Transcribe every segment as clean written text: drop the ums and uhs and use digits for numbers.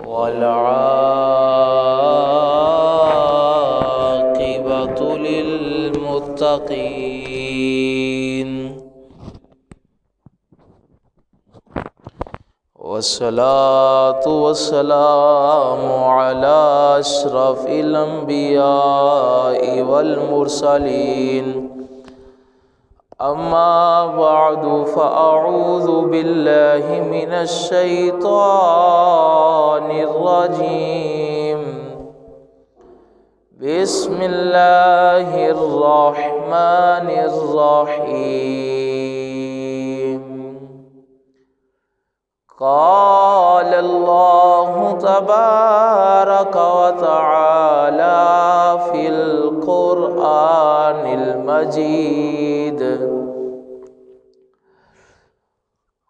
والعاقبة للمتقين والصلاة والسلام على أشرف الأنبياء والمرسلين أما بعد فأعوذ بالله من الشيطان الرجيم بسم الله الرحمن الرحيم قال الله تبارك وتعالى في القرآن المجيد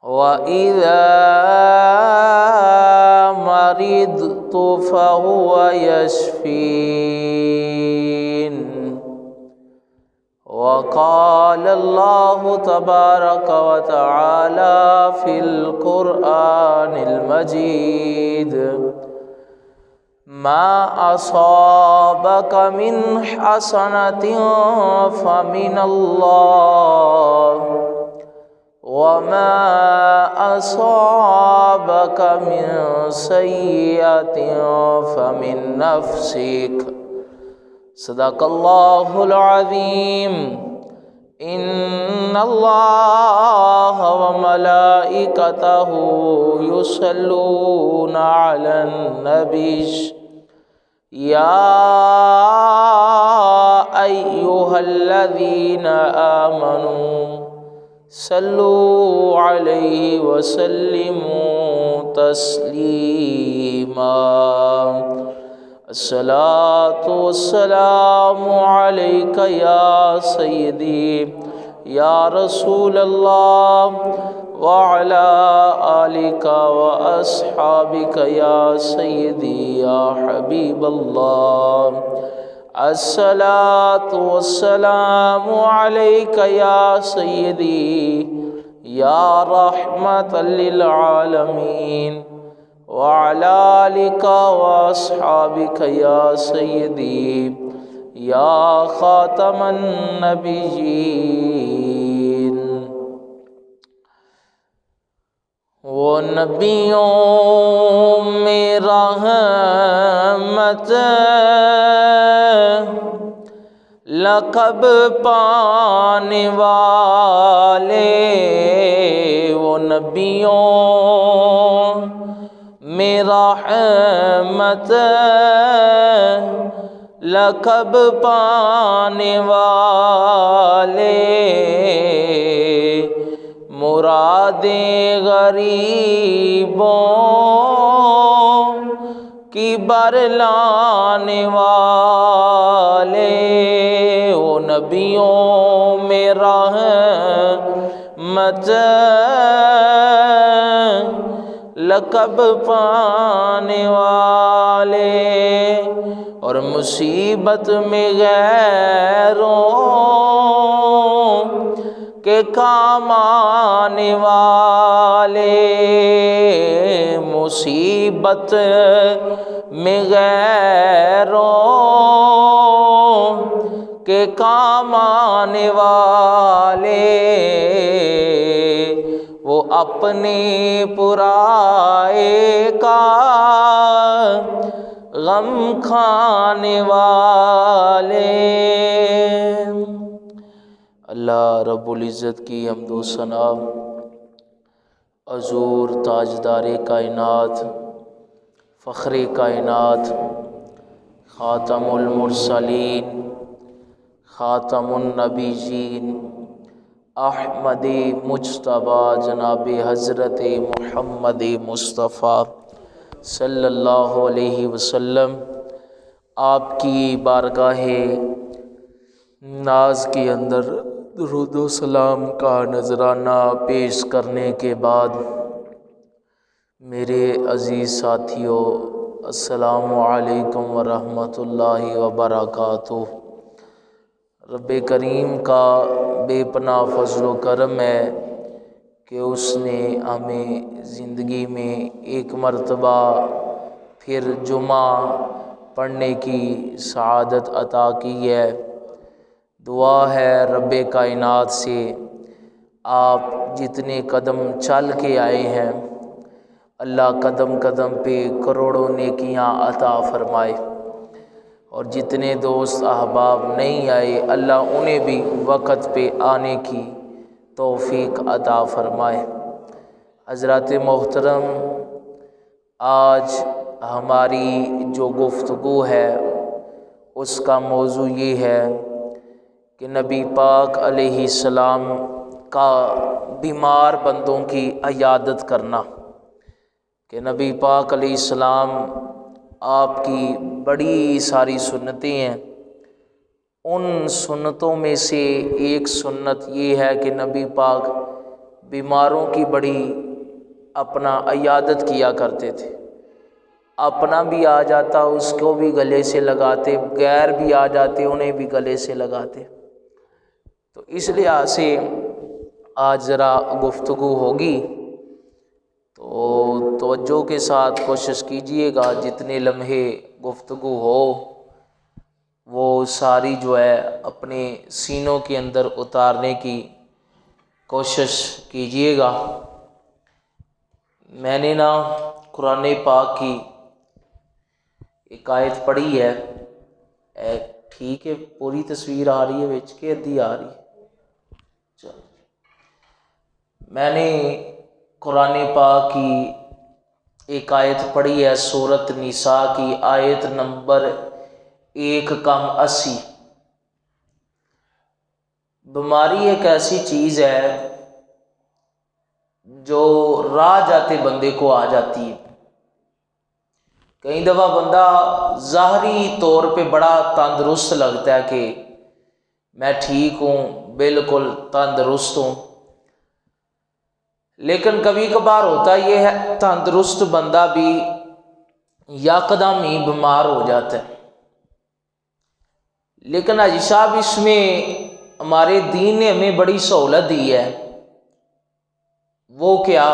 وَإِذَا مَرِضْتُ فَهُوَ يَشْفِينِ وقال الله تبارك وتعالى في القرآن المجيد ما أصابك من حسنة فمن الله وما أصابك من سيئة فمن نفسك صدق الله العظيم إن الله وملائكته يصلون على النبي يا أيها الذين آمنوا صلوا عليه وسلموا تسليما الصلاة والسلام عليك يا سيدي يا رسول الله وعلى آلك وأصحابك يا سيدي يا حبيب الله الصلاة والسلام عليك يا سيدي يا رحمة للعالمين وعلى آلك وأصحابك يا سيدي يا خاتم النبيين وہ نبیوں میں رحمت لقب پانے والے وہ نبیوں میں رحمت لقب پانے والے مرادیں غریبوں کی برلانے والے وہ نبیوں میں رحمت لقب پانے والے اور مصیبت میں غیروں کے کام آنے والے مصیبت میں غیروں کے کام آنے والے وہ اپنے پرائے کا غم کھانے والے اللہ رب العزت کی حمد و ثنا حضور تاجدار کائنات فخر کائنات خاتم المرسلین خاتم النبیین احمد مجتبی جناب حضرت محمد مصطفیٰ صلی اللہ علیہ وسلم آپ کی بارگاہ ناز کے اندر درود و سلام کا نذرانہ پیش کرنے کے بعد میرے عزیز ساتھیوں السلام علیکم ورحمۃ اللہ وبرکاتہ۔ رب کریم کا بے پناہ فضل و کرم ہے کہ اس نے ہمیں زندگی میں ایک مرتبہ پھر جمعہ پڑھنے کی سعادت عطا کی ہے۔ دعا ہے رب کائنات سے آپ جتنے قدم چل کے آئے ہیں اللہ قدم قدم پہ کروڑوں نیکیاں عطا فرمائے، اور جتنے دوست احباب نہیں آئے اللہ انہیں بھی وقت پہ آنے کی توفیق عطا فرمائے۔ حضرات محترم، آج ہماری جو گفتگو ہے اس کا موضوع یہ ہے کہ نبی پاک علیہ السلام کا بیمار بندوں کی عیادت کرنا، کہ نبی پاک علیہ السلام آپ کی بڑی ساری سنتیں ہیں، ان سنتوں میں سے ایک سنت یہ ہے کہ نبی پاک بیماروں کی بڑی اپنا عیادت کیا کرتے تھے، اپنا بھی آ جاتا اس کو بھی گلے سے لگاتے، غیر بھی آ جاتے انہیں بھی گلے سے لگاتے۔ تو اس لحاظ سے آج ذرا گفتگو ہوگی تو توجہ کے ساتھ کوشش کیجئے گا، جتنے لمحے گفتگو ہو وہ ساری جو ہے اپنے سینوں کے اندر اتارنے کی کوشش کیجئے گا۔ میں نے قرآن پاک کی ایک آیت پڑھی ہے، ٹھیک ہے پوری تصویر آ رہی ہے وچ کے ادھی آ رہی ہے؟ چلو، میں نے قرآن پاک کی ایک آیت پڑھی ہے سورۃ نساء کی آیت نمبر 180۔ بیماری ایک ایسی چیز ہے جو راہ جاتے بندے کو آ جاتی ہے۔ کئی دفعہ بندہ ظاہری طور پہ بڑا تندرست لگتا ہے کہ میں ٹھیک ہوں، بالکل تندرست ہوں، لیکن کبھی کبھار ہوتا یہ ہے تندرست بندہ بھی یکدم ہی بیمار ہو جاتا ہے۔ لیکن حاجی صاحب اس میں ہمارے دین نے ہمیں بڑی سہولت دی ہے۔ وہ کیا؟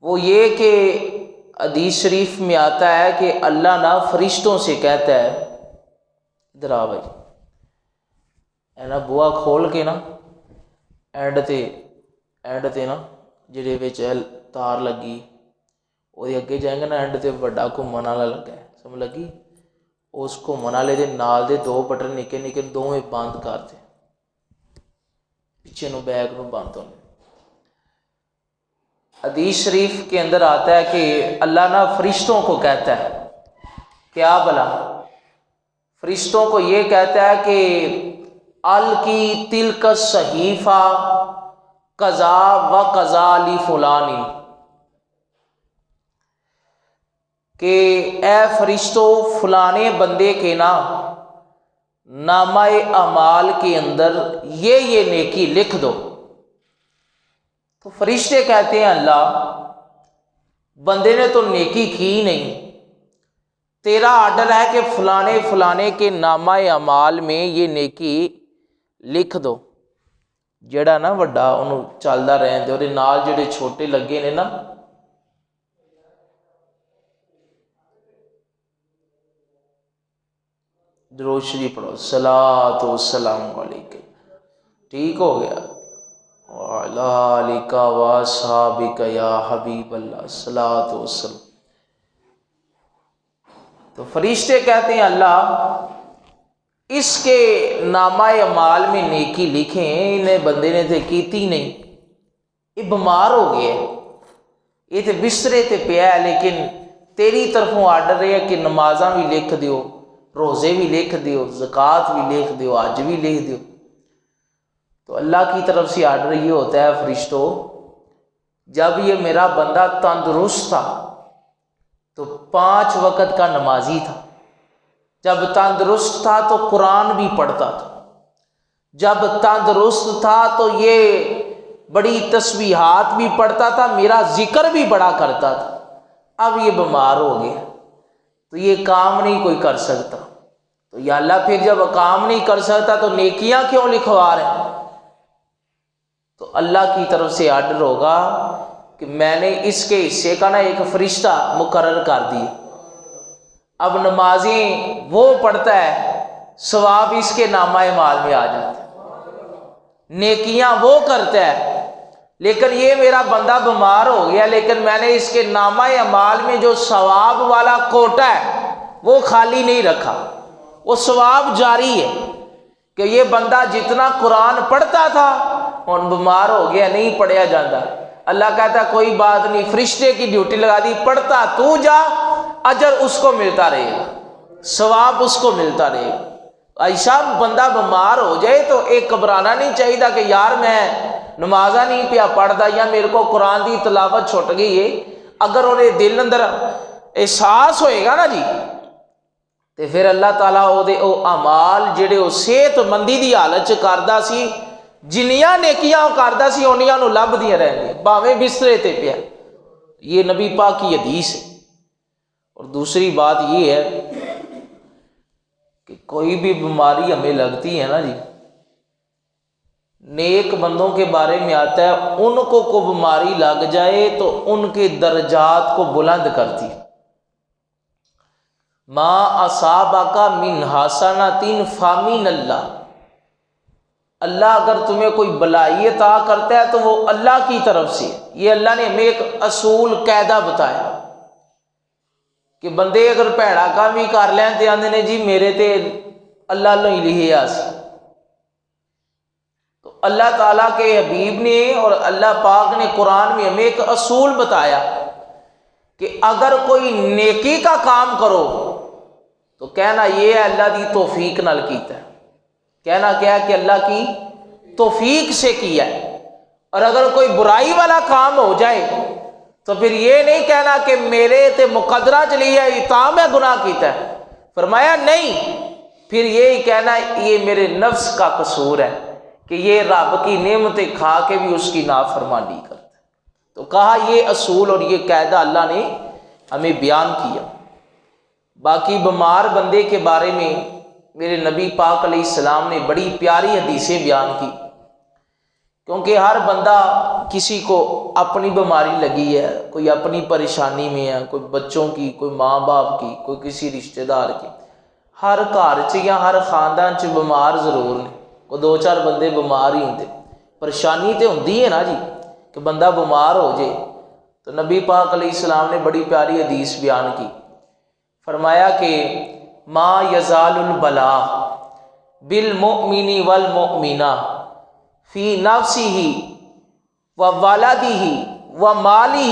وہ یہ کہ حدیث شریف میں آتا ہے کہ اللہ فرشتوں سے کہتا ہے، ادھر آ بھائی، بوا کھول کے اینڈ تے جہے وچ تار لگی وہ اگے جائیں گے اینڈ تے وڈا گھومن والا لگا ہے، سمجھ لگی؟ اس گھومن والے دے نال دے 2 بٹن نکے نکے دوویں بند کر دے، پیچھے بیک نو بند ہونے۔ حدیث شریف کے اندر آتا ہے کہ اللہ فرشتوں کو کہتا ہے، کیا بلا؟ فرشتوں کو یہ کہتا ہے کہ الکی تلک الصحیفہ قضا و قضا لی فلانی، کہ اے فرشتو فلانے بندے کے نامہ اعمال کے اندر یہ نیکی لکھ دو۔ تو فرشتے کہتے ہیں اللہ بندے نے تو نیکی کی نہیں، تیرا آرڈر ہے کہ فلانے کے نامہ اعمال میں یہ نیکی لکھ دو۔ جڑا وڈا انہوں چلدا رہن دے، اور نال جڑے چھوٹے لگے نے درود شریف پڑھو، صلاۃ و سلام علیکم، ٹھیک ہو گیا، وعلی آلک و اصحابک یا حبیب اللہ، صلاۃ و سلام۔ تو فرشتے کہتے ہیں اللہ اس کے نامہ اعمال میں نیکی لکھیں، انہیں بندے نے تے کیتی نہیں، یہ بیمار ہو گیا ہے، یہ تے بسترے تے پیا ہے، لیکن تیری طرفوں آرڈر ہے کہ نمازاں بھی لکھ دیو، روزے بھی لکھ دیو، زکوٰۃ بھی لکھ دیو، حج بھی لکھ دیو۔ تو اللہ کی طرف سے آرڈر یہ ہوتا ہے فرشتوں، جب یہ میرا بندہ تندرست تھا تو 5 وقت کا نمازی تھا، جب تندرست تھا تو قرآن بھی پڑھتا تھا، جب تندرست تھا تو یہ بڑی تسبیحات بھی پڑھتا تھا، میرا ذکر بھی بڑا کرتا تھا۔ اب یہ بیمار ہو گیا تو یہ کام نہیں کوئی کر سکتا، تو یا اللہ پھر جب کام نہیں کر سکتا تو نیکیاں کیوں لکھوا رہے ہیں؟ تو اللہ کی طرف سے آرڈر ہوگا کہ میں نے اس کے حصے کا نا ایک فرشتہ مقرر کر دی، اب نمازیں وہ پڑھتا ہے ثواب اس کے نامہ اعمال میں آ جاتا ہے، نیکیاں وہ کرتا ہے، لیکن یہ میرا بندہ بیمار ہو گیا لیکن میں نے اس کے نامہ اعمال میں جو ثواب والا کوٹا ہے وہ خالی نہیں رکھا، وہ ثواب جاری ہے کہ یہ بندہ جتنا قرآن پڑھتا تھا اور بیمار ہو گیا نہیں پڑھیا جاتا، اللہ کہتا کوئی بات نہیں، فرشتے کی ڈیوٹی لگا دی، پڑھتا تو جا، اجر اس کو ملتا رہے گا، ثواب اس کو ملتا رہے گا۔ ایسا بندہ بیمار ہو جائے تو ایک گھبرانا نہیں چاہیے کہ یار میں نمازہ نہیں پیا پڑھتا یا میرے کو قرآن دی تلاوت چھٹ گئی ہے، اگر انہیں دل اندر احساس ہوئے گا نا جی تے پھر اللہ تعالیٰ او اعمال جڑے وہ صحت مندی دی حالت چ کردا سی، جنیاں نیکیاں وہ کردا سی اونیاں نو لبدیاں رہندیاں بھاویں بسترے تے پیا۔ یہ نبی پاک کی حدیث ہے۔ اور دوسری بات یہ ہے کہ کوئی بھی بیماری ہمیں لگتی ہے نا جی، نیک بندوں کے بارے میں آتا ہے ان کو بیماری لگ جائے تو ان کے درجات کو بلند کرتی، ما اصابک من حسنۃ فمن اللہ، اللہ اگر تمہیں کوئی بلائی عطا کرتا ہے تو وہ اللہ کی طرف سے۔ یہ اللہ نے ہمیں ایک اصول قاعدہ بتایا کہ بندے اگر بھڑا کام بھی کر لیں تو آندے نے جی میرے تے اللہ لو ہی لکھیا سی، تو اللہ تعالیٰ کے حبیب نے اور اللہ پاک نے قرآن میں ہمیں ایک اصول بتایا کہ اگر کوئی نیکی کا کام کرو تو کہنا یہ ہے اللہ دی توفیق نال کیتا ہے، کہنا کیا ہے کہ اللہ کی توفیق سے کیا ہے، اور اگر کوئی برائی والا کام ہو جائے تو پھر یہ نہیں کہنا کہ میرے تے مقدرہ چلی ہے تا میں گناہ کیتا ہے، فرمایا نہیں، پھر یہی کہنا یہ میرے نفس کا قصور ہے کہ یہ رب کی نعمتیں کھا کے بھی اس کی نافرمانی کرتا ہے۔ تو کہا یہ اصول اور یہ قاعدہ اللہ نے ہمیں بیان کیا۔ باقی بیمار بندے کے بارے میں میرے نبی پاک علیہ السلام نے بڑی پیاری حدیثیں بیان کی، کیونکہ ہر بندہ کسی کو اپنی بیماری لگی ہے، کوئی اپنی پریشانی میں ہے، کوئی بچوں کی، کوئی ماں باپ کی، کوئی کسی رشتہ دار کی، ہر گھر چ یا ہر خاندان چ بیمار ضرور نے، کوئی دو چار بندے بیمار ہی ہوتے، پریشانی تو ہوندی ہے نا جی کہ بندہ بیمار ہو جائے۔ تو نبی پاک علیہ السلام نے بڑی پیاری حدیث بیان کی، فرمایا کہ ما یزال البلاء بالمؤمن والمؤمنہ فی نفسہ وولدہ ومالہ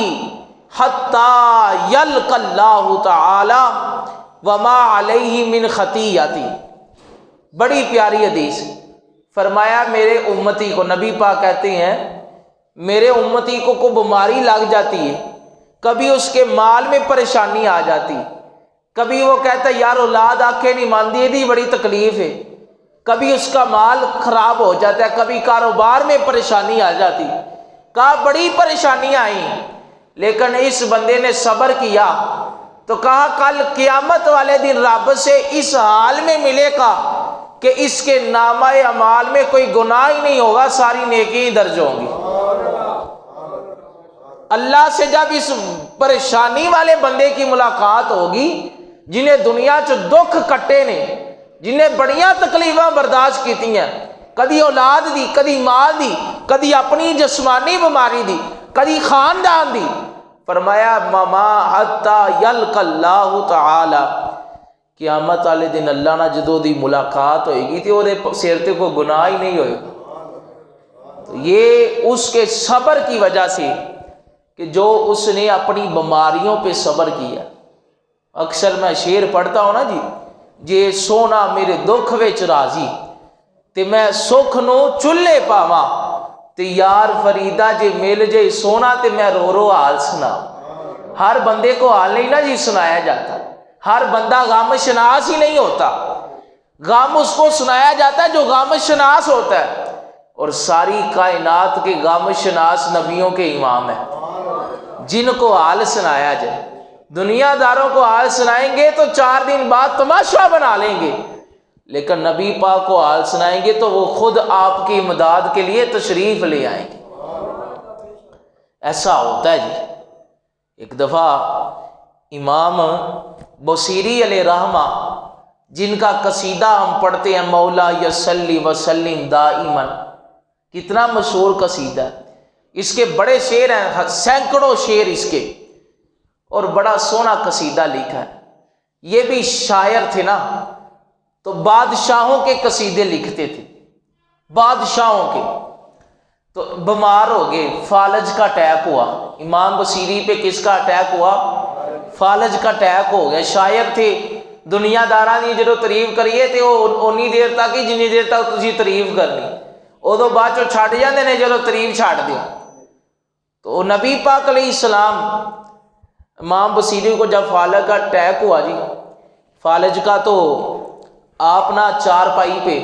حتی یلقى اللہ تعالی وما علیہ من خطیئۃ۔ بڑی پیاری حدیث، فرمایا میرے امتی کو، نبی پاک کہتے ہیں میرے امتی کو کوئی بیماری لگ جاتی ہے، کبھی اس کے مال میں پریشانی آ جاتی، کبھی وہ کہتا ہے یار اولاد آنکھیں نہیں ماندی یہ بڑی تکلیف ہے، کبھی اس کا مال خراب ہو جاتا ہے، کبھی کاروبار میں پریشانی آ جاتی، کہا بڑی پریشانیاں آئیں لیکن اس بندے نے صبر کیا تو کہا کل قیامت والے دن رب سے اس حال میں ملے گا کہ اس کے نامہ اعمال میں کوئی گناہ ہی نہیں ہوگا، ساری نیکی درج ہوں گی۔ اللہ سے جب اس پریشانی والے بندے کی ملاقات ہوگی جنہیں دنیا چ دکھ کٹے نے، جنہیں بڑیاں تکلیفاں برداشت کیتی ہیں، کدی اولاد دی، کدی مال دی، کدی اپنی جسمانی بیماری دی، کدی خاندان دی، فرمایا مما حتی یلقى اللہ تعالی، قیامت والے دن اللہ نہ جدوں دی ملاقات ہوئے گی تو وہ سر تے کوئی گناہ ہی نہیں ہوئے گا۔ تو یہ اس کے صبر کی وجہ سے کہ جو اس نے اپنی بیماریوں پہ صبر کیا۔ اکثر میں شعر پڑھتا ہوں نا جی، جے سونا میرے دکھ وچ راضی تے میں سکھ نو چلے پاواں، تے یار فریدا جے مل جے سونا تے میں رو رو حال سنا۔ ہر بندے کو حال نہیں نا جی سنایا جاتا، ہر بندہ غم شناس ہی نہیں ہوتا، غم اس کو سنایا جاتا ہے جو غم شناس ہوتا ہے، اور ساری کائنات کے غم شناس نبیوں کے امام ہیں جن کو حال سنایا جائے۔ دنیا داروں کو حال سنائیں گے تو 4 دن بعد تماشا بنا لیں گے، لیکن نبی پاک کو حال سنائیں گے تو وہ خود آپ کی امداد کے لیے تشریف لے آئیں گے۔ ایسا ہوتا ہے جی۔ ایک دفعہ امام بصیری علیہ رحمہ، جن کا قصیدہ ہم پڑھتے ہیں مولا یصلی وسلم دائما، کتنا مشہور قصیدہ ہے، اس کے بڑے شعر ہیں، سینکڑوں شعر اس کے، اور بڑا سونا قصیدہ لکھا ہے۔ یہ بھی شاعر تھے نا، تو بادشاہوں کے قصیدے لکھتے تھے، بادشاہوں کے۔ تو بیمار ہو گئے، فالج کا اٹیک ہوا، امام بصیری پہ کس کا اٹیک ہوا؟ فالج کا اٹیک ہو گیا۔ شاعر تھے، دنیا داراں دی جدوں تعریف کریے تے وہ اونی دیر تک ہی جنی دیر تک تسی تعریف کرنی، ادو بعد چو چھڈ جاندے نے جدوں تعریف چھڈ دیو۔ تو نبی پاک علیہ السلام، امام بصیری کو جب فالج کا اٹیک ہوا جی، فالج کا، تو آپ نا چارپائی پہ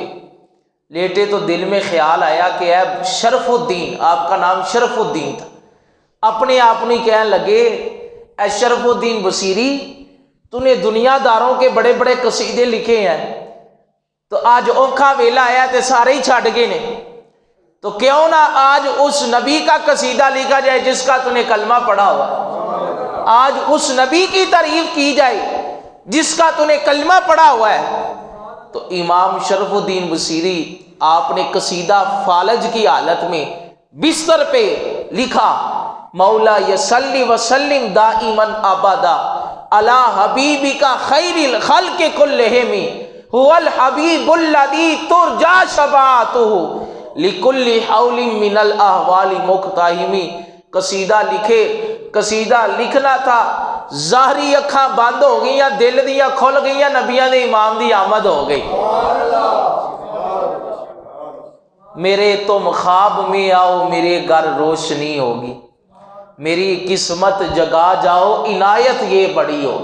لیٹے تو دل میں خیال آیا کہ اے شرف الدین، آپ کا نام شرف الدین تھا، اپنے آپ نہیں کہنے لگے اے شرف الدین بصیری، تو نے دنیا داروں کے بڑے بڑے قصیدے لکھے ہیں، تو آج اوکھا ویلا آیا تے سارے ہی چھڈ گئے نے، تو کیوں نہ آج اس نبی کا قصیدہ لکھا جائے جس کا تو نے کلمہ پڑھا ہوا، آج اس نبی کی تعریف کی جائے جس کا تو نے کلمہ پڑھا ہوا ہے۔ تو امام شرف الدین بصیری، آپ نے قصیدہ فالج کی حالت میں بستر پہ لکھا، مولا یصلی وسلم دائما ابدا علی حبیبک خیر الخلق کلہم هو الحبیب الذی ترجا شفاعتہ لکل حول من الاحوال مقتحم۔ قصیدہ لکھے، قصیدہ لکھنا تھا، ظاہری اکھاں بند ہو گئیاں، دل دیاں کھل گئیاں، نبیاں دے امام دی آمد ہو گئی۔ میرے تم خواب میں آؤ، میرے گھر روشنی ہوگی، میری قسمت جگا جاؤ، عنایت یہ بڑی ہو۔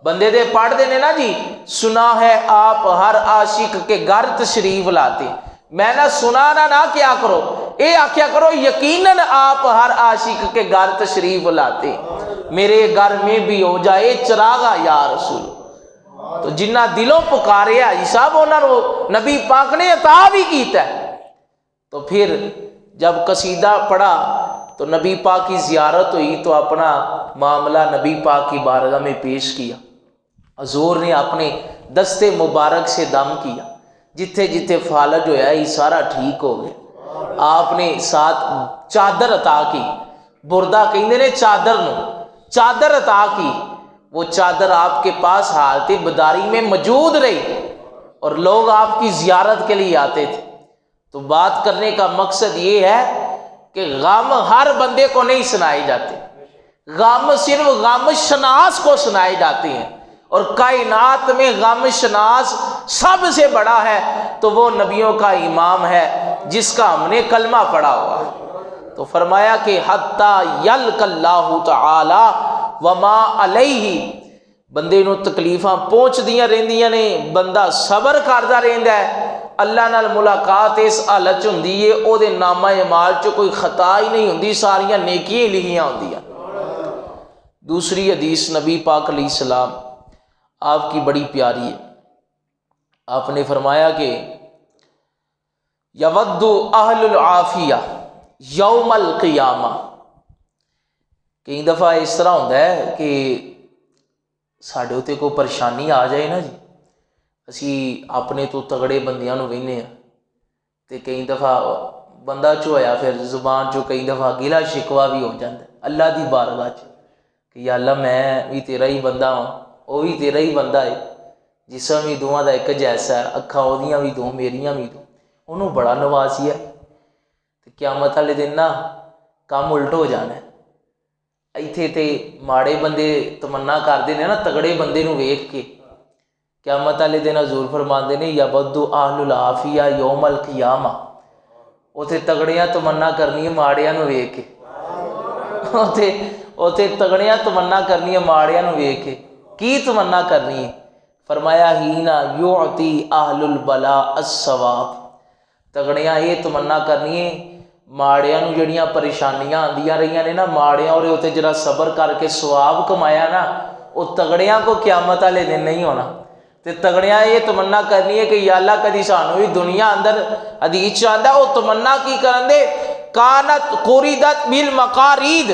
بندے دے پڑھ دینے نا جی، سنا ہے آپ ہر عاشق کے گھر تشریف لاتے، میں نہ سنا نہ کیا کرو، اے آکھیا کرو یقیناً آپ ہر عاشق کے گھر تشریف لاتے، میرے گھر میں بھی ہو جائے چراغا یا رسول۔ تو جنہ دلوں پکارے آئی صاحب انہوں نے نبی پاک نے عطا بھی کیتا ہے۔ تو پھر جب قصیدہ پڑھا تو نبی پاک کی زیارت ہوئی، تو اپنا معاملہ نبی پاک کی بارگاہ میں پیش کیا، حضور نے اپنے دستے مبارک سے دم کیا، جتھے جتھے فالج ہویا یہ سارا ٹھیک ہو گیا۔ آپ نے ساتھ چادر عطا کی، بردہ کہندے نے چادر نو، چادر عطا کی، وہ چادر آپ کے پاس حالت بداری میں موجود رہی، اور لوگ آپ کی زیارت کے لیے آتے تھے۔ تو بات کرنے کا مقصد یہ ہے کہ غم ہر بندے کو نہیں سنائے جاتے، غم صرف غم شناس کو سنائے جاتے ہیں، اور کائنات میں غم شناس سب سے بڑا ہے تو وہ نبیوں کا امام ہے جس کا ہم نے کلمہ پڑھا ہوا ہے۔ تو فرمایا کہ حتی یلق اللہ تعالی وما علیہ، بندے نو تکلیفاں پہنچ دیاں رہندیاں نے، بندہ صبر کردا رہندا ہے، اللہ نال ملاقات اس حالت چ ہوندی ہے او دے نامہ اعمال چ کوئی خطا ہی نہیں ہوندی، ساریاں نیکیاں لکھیاں ہوندیاں۔ دوسری حدیث نبی پاک علیہ السلام آپ کی بڑی پیاری ہے، آپ نے فرمایا کہ یود اہل العافیہ یوم القیامہ، کئی دفعہ اس طرح ہوتا ہے کہ ساڈے اتے کوئی پریشانی آ جائے نا جی، اسی اپنے تو تگڑے بندیاں نو وہنے ہیں، تے کئی دفعہ بندہ ہویا پھر زبان چو کئی دفعہ گلا شکوا بھی ہو جاتا ہے اللہ دی بارگاہ چ کہ یا اللہ میں بھی تیرا ہی بندہ ہاں، وہ بھی تیرا ہی بندہ ہے، جسم بھی دونوں دا ایک جیسا ہے، اکھاں اودیاں بھی دو میریاں بھی دو، انہوں بڑا نوازیا ہے، تے قیامت والے دن نا کام الٹ ہو جانا ہے۔ ایتھے تے ماڑے بندے تمنا کرتے ہیں نا تگڑے بندے نو ویکھ کے، قیامت والے دن حضور فرماندے نے یود اہل العافیہ یوم القیامہ، اوتھے تگڑیاں تمنا کرنی ہے ماڑیاں نو ویکھ کے، اوتھے تگڑیاں تمنا کرنی ہے ماڑیاں نو ویکھ کے، کی تمنا کرنی ہے؟ فرمایا ہینا یعطی اہل البلاء الثواب، تگڑیاں یہ تمنا کرنی ہے ماڑیاں نو جڑیاں پریشانیاں آندیاں رہیاں نے نا، ماڑیاں اور اوتے جڑا صبر کر کے ثواب کمایا نا، وہ تگڑیاں کو قیامت والے دن نہیں ہونا۔ تے تگڑیاں یہ تمنا کرنی ہے کہ یا اللہ کدی سانو بھی دنیا اندر حدیث چاہتا وہ تمنا کی کرن دے، کانت قریدت بالمقارید،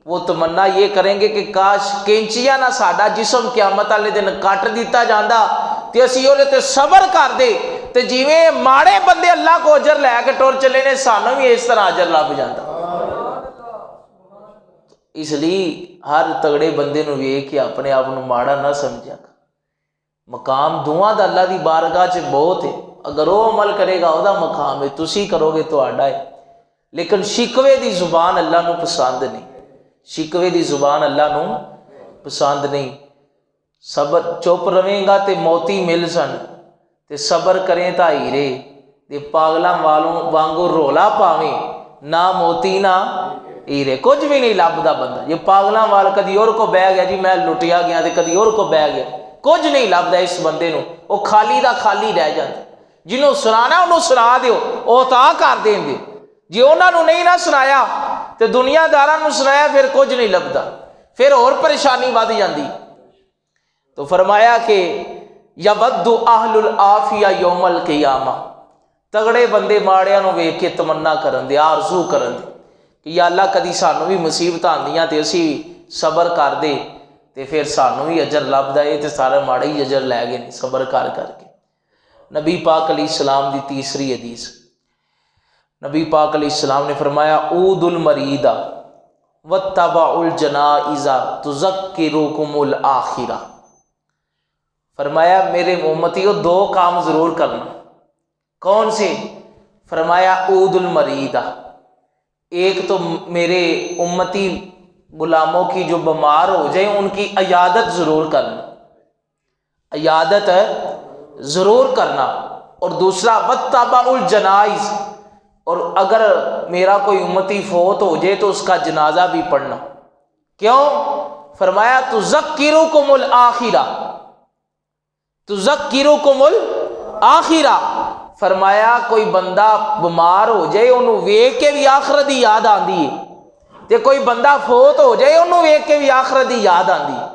وہ تمنا یہ کریں گے کہ کاش کینچیاں نہ ساڈا جسم قیامت والے دن کٹ دیتا جاندا تے اسی اودے تے صبر کر دے تے جویں ماڑے بندے اللہ کو اجر لے کے ٹر چلے نے سانوں بھی اس طرح اجر لب جاندا۔ اس لیے ہر تگڑے بندے نو ویکھ کے اپنے آپ نو ماڑا نہ سمجھا، مقام دعا دا اللہ دی بارگاہ چ بہت ہے، اگر وہ عمل کرے گا وہ دا مقام ہے، تسی کرو گے تہاڈا ہے۔ لیکن شکوے دی زبان اللہ نو پسند نہیں، شکوے دی زبان اللہ نو پسند نہیں۔ صبر چپ رہیں گا تے موتی مل سن، تے صبر کریں تا ہیرے، تے پاگلاں والوں وانگو رولا پاویں، نہ موتی نہ ہیرے، کچھ بھی نہیں لبدا بندہ۔ یہ پاگلاں وال کدی اور کو بہ گیا جی میں لٹیا گیا تے کدی اور کو بہ گیا، کچھ نہیں لبدا اس بندے نو، وہ خالی دا خالی رہ جاندا۔ جنہوں سنانا انہوں سنا دیو، وہ تا کر دیں دے، جی انہوں نے نہیں نہ سنایا تے دنیا داراں نو سنایا پھر کچھ نہیں لبدا، پھر اور پریشانی ود جاندی۔ تو فرمایا کہ یود اہل العافیہ یوم القیامہ، تگڑے بندے ماڑیاں نو ویکھ کے تمنا کرن دے، آرزو کرن دے کہ یا اللہ کدی سانوں بھی مصیبتاں آندیاں تے اسی صبر کر دے تے پھر سانوں بھی اجر لبدا ہے تے سارے ماڑے ہی اجر لے گئے صبر کر کے۔ نبی پاک علیہ السلام دی تیسری حدیث، نبی پاک علیہ السلام نے فرمایا عود المریض واتبع الجنائز تذکرکم الآخرہ، فرمایا میرے امتیوں دو کام ضرور کرنا۔ کون سے؟ فرمایا عود المریض، ایک تو میرے امتی غلاموں کی جو بیمار ہو جائیں ان کی عیادت ضرور کرنا، عیادت ضرور کرنا، اور دوسرا واتبع الجنائز، اور اگر میرا کوئی امتی فوت ہو جائے تو اس کا جنازہ بھی پڑھنا۔ کیوں؟ فرمایا تذکرکم الآخرہ، تذکرکم الآخرہ، فرمایا کوئی بندہ بیمار ہو جائے انہوں ویکھ کے بھی آخرت دی یاد آندی ہے، تے کوئی بندہ فوت ہو جائے انہوں ویکھ کے بھی آخرت دی یاد آندی ہے۔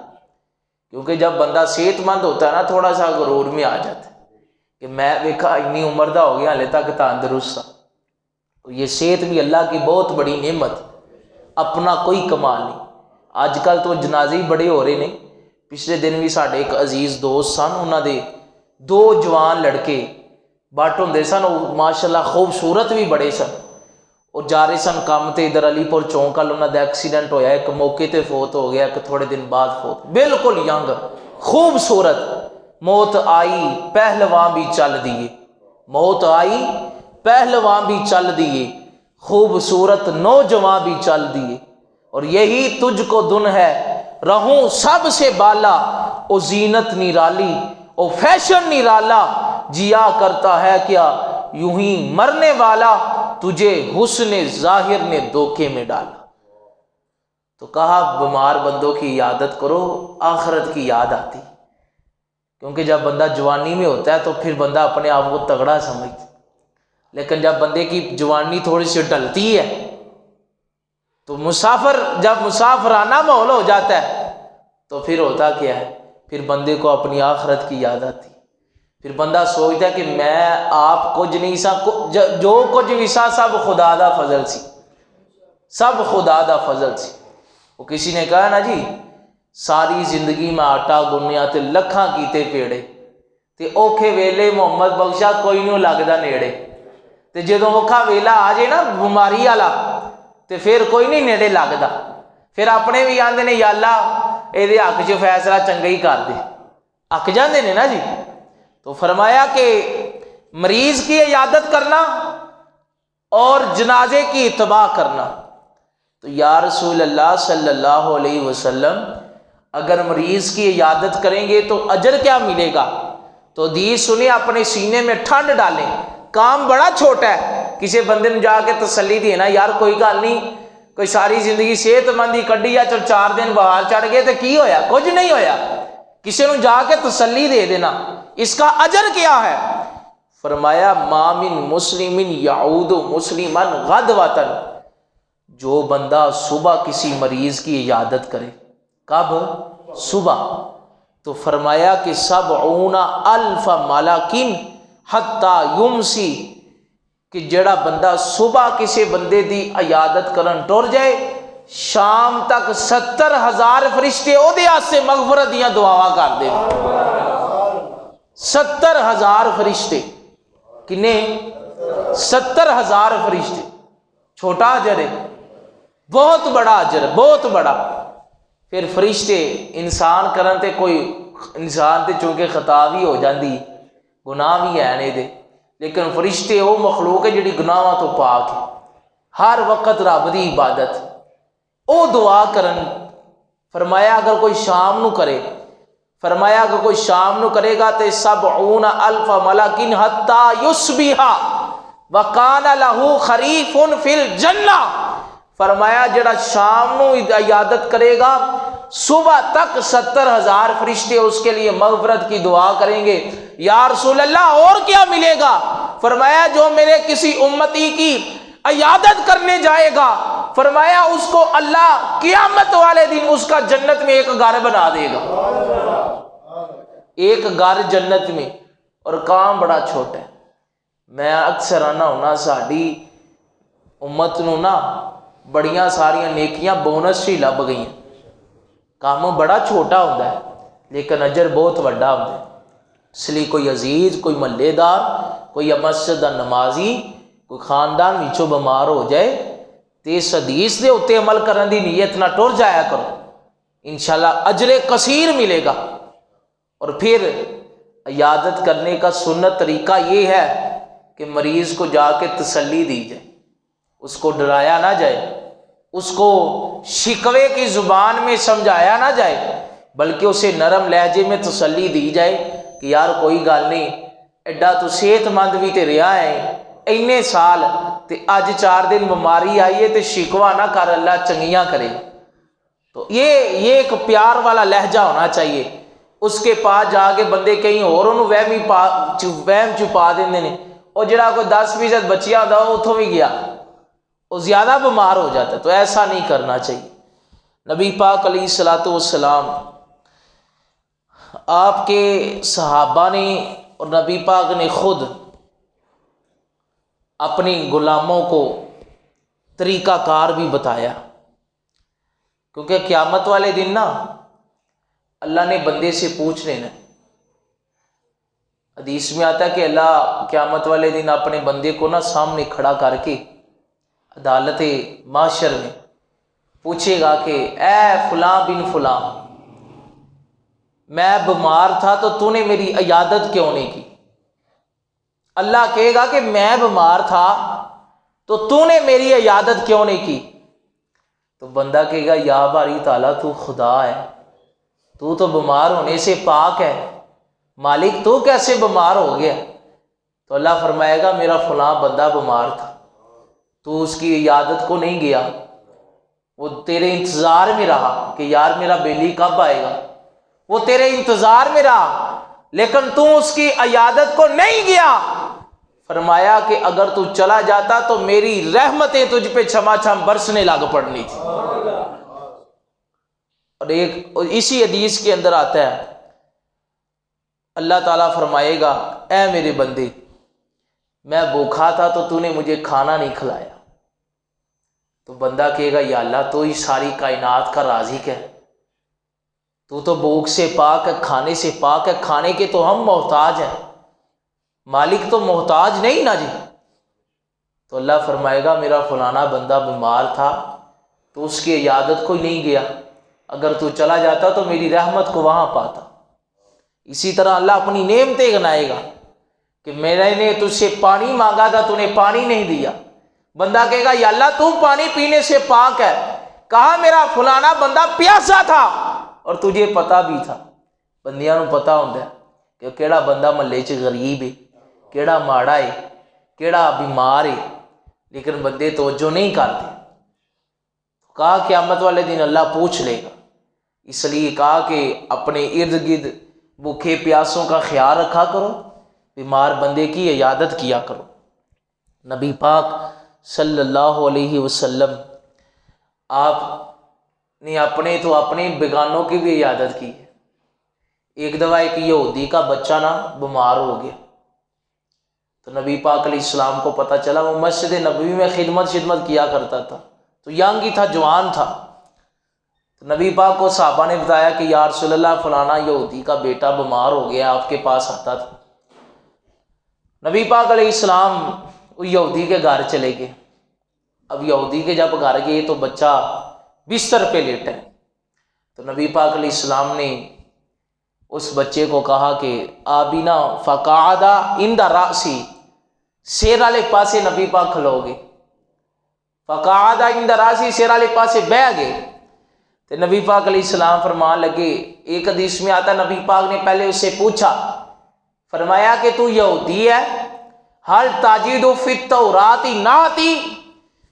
کیونکہ جب بندہ صحت مند ہوتا ہے نا تھوڑا سا غرور میں آ جاتا ہے کہ میں ویکھا اتنی عمر دا ہو گیا ہلے تک تندرست ہاں۔ تو یہ صحت بھی اللہ کی بہت بڑی نعمت، اپنا کوئی کمال نہیں۔ آج کل تو جنازے ہی بڑے ہو رہے ہیں۔ پچھلے دن بھی ساڈے ایک عزیز دوست سن، انہوں دے دو جوان لڑکے بٹ ہوندے سن، وہ ماشاءاللہ خوبصورت بھی بڑے سن، اور جا رہے سن کام تے ادھر علی پور چونک وال، انہوں دا ایکسیڈنٹ ہویا، ایک موقع تے فوت ہو گیا، ایک تھوڑے دن بعد فوت، بالکل ینگ خوبصورت۔ موت آئی پہلواں بھی چل دیے، موت آئی پہلواں بھی چل دیے، خوبصورت نوجوان بھی چل دیے، اور یہی تجھ کو دن ہے رہوں سب سے بالا، او زینت نرالی او فیشن نرالا، جیا کرتا ہے کیا یوں ہی مرنے والا، تجھے حسن ظاہر نے دھوکے میں ڈالا۔ تو کہا بیمار بندوں کی عیادت کرو، آخرت کی یاد آتی، کیونکہ جب بندہ جوانی میں ہوتا ہے تو پھر بندہ اپنے آپ کو تگڑا سمجھتا، لیکن جب بندے کی جوانی تھوڑی سی ڈلتی ہے تو جب مسافرانہ ماحول ہو جاتا ہے تو پھر ہوتا کیا ہے، پھر بندے کو اپنی آخرت کی یاد آتی، پھر بندہ سوچتا ہے کہ میں آپ کچھ نہیں سا، جو کچھ بھی سا سب خدا دا فضل سی، سب خدا دا فضل سی۔ وہ کسی نے کہا نا جی ساری زندگی میں آٹا گنیا تے لکھاں کیتے پیڑے، تے اوکھے ویلے محمد بخشا کوئی نہیں لگدا نیڑے، تے جدوں اوکھا ویلا آ جائے نا بیماری والا تے پھر کوئی نہیں نیڑے لگدا، پھر اپنے بھی آندے نے یا اللہ یہ حق چ فیصلہ چنگا ہی کر دے، اک جاندے نے نا جی۔ تو فرمایا کہ مریض کی عیادت کرنا اور جنازے کی اتباع کرنا۔ تو یا رسول اللہ صلی اللہ علیہ وسلم اگر مریض کی عیادت کریں گے تو اجر کیا ملے گا؟ تو حدیث سنیں، اپنے سینے میں ٹھنڈ ڈالیں، کام بڑا چھوٹا ہے، کسی بندے نے جا کے تسلی دینا یار کوئی گل نہیں، کوئی ساری زندگی صحت مندی کڈی یا چل 4 دن بہار چڑھ گئے تو کی ہویا؟ کچھ نہیں ہویا، کسی نے جا کے تسلی دے دینا، اس کا اجر کیا ہے؟ فرمایا ما من مسلم یعود مسلما غدوۃ، جو بندہ صبح کسی مریض کی عیادت کرے، کب؟ صبح، تو فرمایا کہ 70,000 ملک حتی یمسی، کہ جڑا بندہ صبح کسی بندے دی عیادت کرن ٹر جائے، شام تک 70,000 فرشتے او دے واسطے مغفرت دیاں دعاواں کر دے۔ 70,000 فرشتے، کنے؟ 70,000 فرشتے۔ چھوٹا اجر ہے؟ بہت بڑا اجر، بہت بڑا۔ پھر فرشتے انسان کرن تے کوئی انسان تے چونکہ خطا بھی ہو جاندی، گناہ بھی ہے نے دے، لیکن فرشتے وہ مخلوق ہے جڑی گناہاں تو پاک ہے، ہر وقت رب دی عبادت او دعا کرن۔ فرمایا اگر کوئی شام نو کرے، فرمایا اگر کوئی شام نو کرے گا تے 70,000 ملکن حتی یصبح وکان لہ خریف فی الجنہ۔ فرمایا جڑا شام نو عیادت کرے گا، صبح تک 70,000 فرشتے اس کے لیے مغفرت کی دعا کریں گے۔ یا رسول اللہ اور کیا ملے گا؟ فرمایا جو میرے کسی امتی کی عیادت کرنے جائے گا، فرمایا اس کو اللہ قیامت والے دن اس کا جنت میں ایک گھر بنا دے گا، ایک گھر جنت میں، اور کام بڑا چھوٹا ہے۔ میں اکثر آنا ہونا ساڈی امت نو نا بڑیاں ساریاں نیکیاں بونس ہی لب گئی، کام بڑا چھوٹا ہوتا ہے لیکن اجر بہت بڑا ہوتا ہے۔ اس لیے کوئی عزیز، کوئی محلے دار، کوئی مسجد دا نمازی، کوئی خاندان وچوں بیمار ہو جائے تے اس حدیث دے اتنے عمل کرن دی نیت نہ ٹر جایا کرو، انشاءاللہ اجر کثیر ملے گا۔ اور پھر عیادت کرنے کا سنت طریقہ یہ ہے کہ مریض کو جا کے تسلی دی جائے، اس کو ڈرایا نہ جائے، اس کو شکوے کی زبان میں سمجھایا نہ جائے، بلکہ اسے نرم لہجے میں تسلی دی جائے کہ یار کوئی گل نہیں، ایڈا تو صحت مند بھی تے رہا ہے اینے سال تے اج 4 دن بیماری آئی ہے تے شکوہ نہ کر، اللہ چنگیاں کرے۔ تو یہ ایک پیار والا لہجہ ہونا چاہیے۔ اس کے پاس جا کے بندے کہیں اور انہوں وہم چھپا دیندے نے، اور جڑا کوئی 10% بچیا ہوتا وہ اتوں بھی گیا، وہ زیادہ بیمار ہو جاتا ہے۔ تو ایسا نہیں کرنا چاہیے۔ نبی پاک علیہ الصلوۃ والسلام، آپ کے صحابہ نے اور نبی پاک نے خود اپنی غلاموں کو طریقہ کار بھی بتایا، کیونکہ قیامت والے دن نا اللہ نے بندے سے پوچھ لینا۔ حدیث میں آتا ہے کہ اللہ قیامت والے دن اپنے بندے کو نا سامنے کھڑا کر کے عدالت محشر میں پوچھے گا کہ اے فلاں بن فلاں، میں بیمار تھا تو تو نے میری عیادت کیوں نہیں کی؟ اللہ کہے گا کہ میں بیمار تھا تو تو نے میری عیادت کیوں نہیں کی؟ تو بندہ کہے گا یا باری تعالیٰ تو خدا ہے، تو بیمار ہونے سے پاک ہے، مالک تو کیسے بیمار ہو گیا؟ تو اللہ فرمائے گا میرا فلاں بندہ بیمار تھا، تو اس کی عیادت کو نہیں گیا، وہ تیرے انتظار میں رہا کہ یار میرا بیلی کب آئے گا، وہ تیرے انتظار میں رہا لیکن تو اس کی عیادت کو نہیں گیا۔ فرمایا کہ اگر تو چلا جاتا تو میری رحمتیں تجھ پہ چھما چھم برسنے لگ پڑنی تھی۔ اور اسی حدیث کے اندر آتا ہے اللہ تعالیٰ فرمائے گا اے میرے بندے، میں بھوکھا تھا تو تو نے مجھے کھانا نہیں کھلایا۔ تو بندہ کہے گا یا اللہ تو ہی ساری کائنات کا رازق ہے، تو بھوک سے پاک ہے، کھانے سے پاک ہے، کھانے کے تو ہم محتاج ہیں، مالک تو محتاج نہیں نا جی۔ تو اللہ فرمائے گا میرا فلانا بندہ بیمار تھا تو اس کی عیادت کوئی نہیں گیا، اگر تو چلا جاتا تو میری رحمت کو وہاں پاتا۔ اسی طرح اللہ اپنی نعمتیں گنائے گا کہ میں نے تجھ سے پانی مانگا تھا تو نے پانی نہیں دیا، بندہ کہے گا یا اللہ تو پانی پینے سے پاک ہے، کہا میرا فلانا بندہ پیاسا تھا اور تجھے پتا بھی تھا۔ بندیاں نو پتا ہوتا ہے کہ کیڑا بندہ محلے چ غریب ہے، کیڑا ماڑا ہے، کیڑا بیمار ہے، لیکن بندے توجہ نہیں کرتے۔ کہا قیامت والے دن اللہ پوچھ لے گا، اس لیے کہا کہ اپنے ارد گرد بھوکے پیاسوں کا خیال رکھا کرو، بیمار بندے کی عیادت کیا کرو۔ نبی پاک صلی اللہ علیہ وسلم آپ نے اپنے تو اپنے بیگانوں کی بھی عیادت کی ہے۔ ایک دفعہ ایک یہودی کا بچہ نا بیمار ہو گیا تو نبی پاک علیہ السلام کو پتہ چلا وہ مسجد نبوی میں خدمت کیا کرتا تھا، تو ینگ ہی تھا، جوان تھا۔ تو نبی پاک کو صحابہ نے بتایا کہ یا رسول اللہ فلانا یہودی کا بیٹا بیمار ہو گیا، آپ کے پاس آتا تھا۔ نبی پاک علیہ السلام وہ یہودی کے گھر چلے گئے۔ اب یہودی کے جب گھر گئے تو بچہ بستر پہ لیٹا ہے، تو نبی پاک علیہ السلام نے اس بچے کو کہا کہ آبینا فقعدا عند راسی، سیر والے پاسے نبی پاک کھلو گے، فقعدا عند راسی، سیر والے پاسے بیٹھ گئے۔ تو نبی پاک علیہ السلام فرمان لگے، ایک حدیث میں آتا نبی پاک نے پہلے اس سے پوچھا، فرمایا کہ تو یہودی ہے، حل تاجد فی التورات نعتی،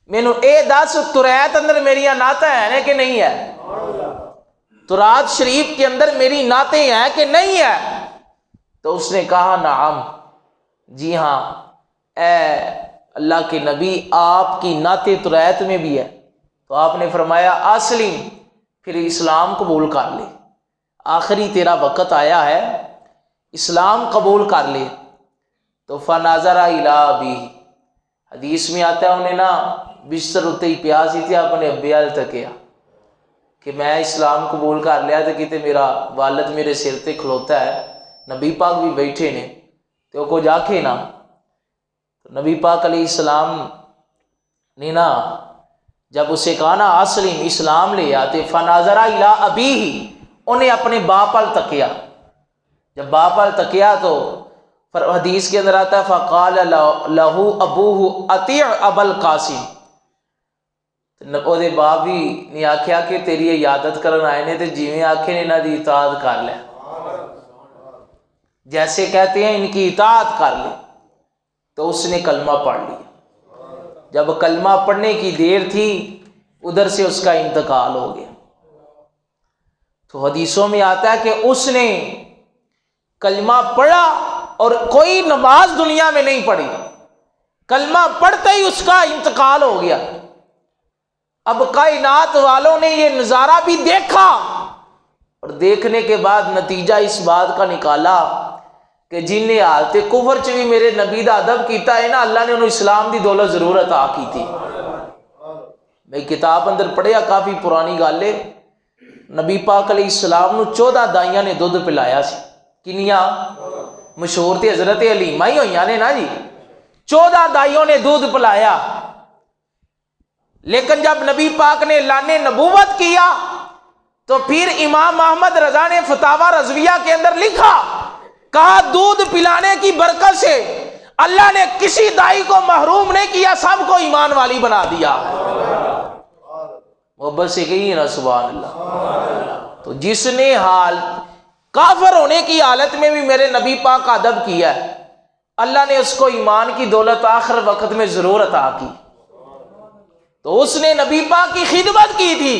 مینو اے دس توریت اندر میری نعتیں ہیں کہ نہیں ہے؟ تورات شریف کے اندر میری نعتیں ہیں کہ نہیں ہے؟ تو اس نے کہا نعم، جی ہاں اے اللہ کے نبی آپ کی نعتیں توریت میں بھی ہے۔ تو آپ نے فرمایا اسلم، پھر اسلام قبول کر لے، آخری تیرا وقت آیا ہے، اسلام قبول کر لے۔ تو فناظر الی ابی، حدیث میں آتا ہے انہیں نا بستر اتنے ہی پیا سی تھی، اپنے ابے وال تکیا کہ میں اسلام قبول کر لیا تو کتے میرا والد میرے سر تے کھلوتا ہے، نبی پاک بھی بیٹھے نے تو کو جا کے نا۔ تو نبی پاک علیہ السلام نے نا جب اسے کہا نا اسلم، اسلام لے آتے، فناظر الی ابیہ، انہیں اپنے باپ وال تکیا، جب باپ وال تکیا تو حدیث کے اندر آتا ہے فقال لہ ابوہ اطیع ابا القاسم، او دے باپ بھی نے آکھیا کہ تیری عیادت کرن آئے نے تے جیویں آکھے نے انہاں دی اطاعت کر لے، جیسے کہتے ہیں ان کی اطاعت کر لے۔ تو اس نے کلمہ پڑھ لیا، جب کلمہ پڑھنے کی دیر تھی ادھر سے اس کا انتقال ہو گیا۔ تو حدیثوں میں آتا ہے کہ اس نے کلمہ پڑھا اور کوئی نماز دنیا میں نہیں پڑھی، کلمہ پڑھتے ہی اس کا انتقال ہو گیا۔ اب کائنات والوں نے یہ نظارہ بھی دیکھا اور دیکھنے کے بعد نتیجہ اس بات کا نکالا کہ جن نے حالت کفر چ بھی میرے نبی دا ادب کیتا ہے نا، اللہ نے انہوں اسلام دی دولت ضرور عطا کی تھی۔ میں کتاب اندر پڑھیا، کافی پرانی گل ہے، نبی پاک علیہ السلام نو 14 دائیاں نے دودھ پلایا سی، کنیاں مشہور تے حضرت حلیمہ ہی ہوئیاں نے نا جی، 14 دائیوں نے دودھ پلایا، لیکن جب نبی پاک نے اعلان نبوت کیا تو پھر امام احمد رضا نے فتاوی رضویہ کے اندر لکھا، کہا دودھ پلانے کی برکت سے اللہ نے کسی دائی کو محروم نہیں کیا، سب کو ایمان والی بنا دیا۔ محبت سے کہیے نا سبحان اللہ۔ تو جس نے حال کافر ہونے کی حالت میں بھی میرے نبی پاک کا ادب کیا ہے، اللہ نے اس کو ایمان کی دولت آخر وقت میں ضرور عطا کی۔ تو اس نے نبی پاک کی خدمت کی تھی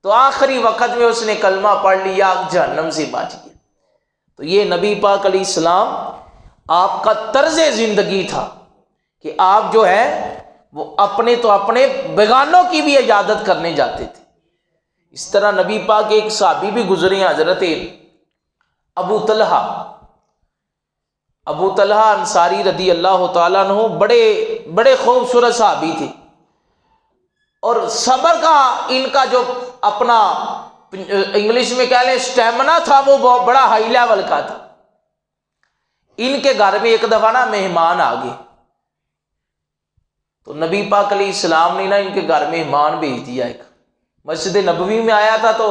تو آخری وقت میں اس نے کلمہ پڑھ لیا، جہنم سے بچ گیا۔ تو یہ نبی پاک علیہ السلام آپ کا طرز زندگی تھا کہ آپ جو ہے وہ اپنے تو اپنے بیگانوں کی بھی عیادت کرنے جاتے تھے۔ اس طرح نبی پاک ایک صحابی بھی گزرے ہیں، حضرت ابو طلحہ انصاری رضی اللہ تعالیٰ عنہ، بڑے خوبصورت صحابی تھے، اور صبر کا ان کا جو اپنا انگلش میں کہہ لیں سٹیمنا تھا وہ بہت بڑا ہائی لیول کا تھا۔ ان کے گھر میں ایک دفعہ نا مہمان آ گئے، تو نبی پاک علیہ السلام نے نا ان کے گھر مہمان بھیج دیا، ایک مسجد نبوی میں آیا تھا تو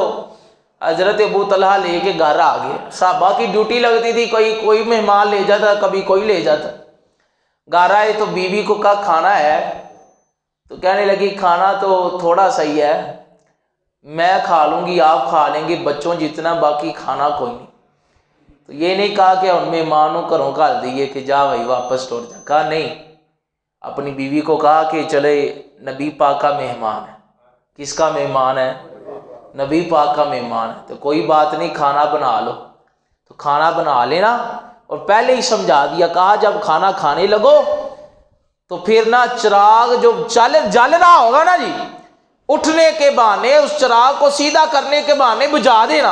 حضرت ابو طلحہ لے کے گھر آ گئے۔ صحابہ کی ڈیوٹی لگتی تھی، کوئی مہمان لے جاتا، کبھی کوئی لے جاتا۔ گھر آئے تو بیوی کو کہا کھانا ہے، تو کہنے لگی کھانا تو تھوڑا سا ہی ہے، میں کھا لوں گی، آپ کھا لیں گے بچوں جتنا، باقی کھانا کوئی نہیں۔ تو یہ نہیں کہا کہ ان مہمانوں گھروں گھر دیے کہ جا بھائی واپس لوٹ جا، کہا نہیں، اپنی بیوی کو کہا کہ چلے نبی پاک کا مہمان ہے۔ کس کا مہمان ہے؟ نبی پاک کا مہمان ہے، تو کوئی بات نہیں، کھانا بنا لو۔ تو کھانا بنا لینا، اور پہلے ہی سمجھا دیا، کہا جب کھانا کھانے لگو تو پھر نا چراغ جو جل رہا ہوگا نا جی، اٹھنے کے بہانے اس چراغ کو سیدھا کرنے کے بہانے بجھا دینا،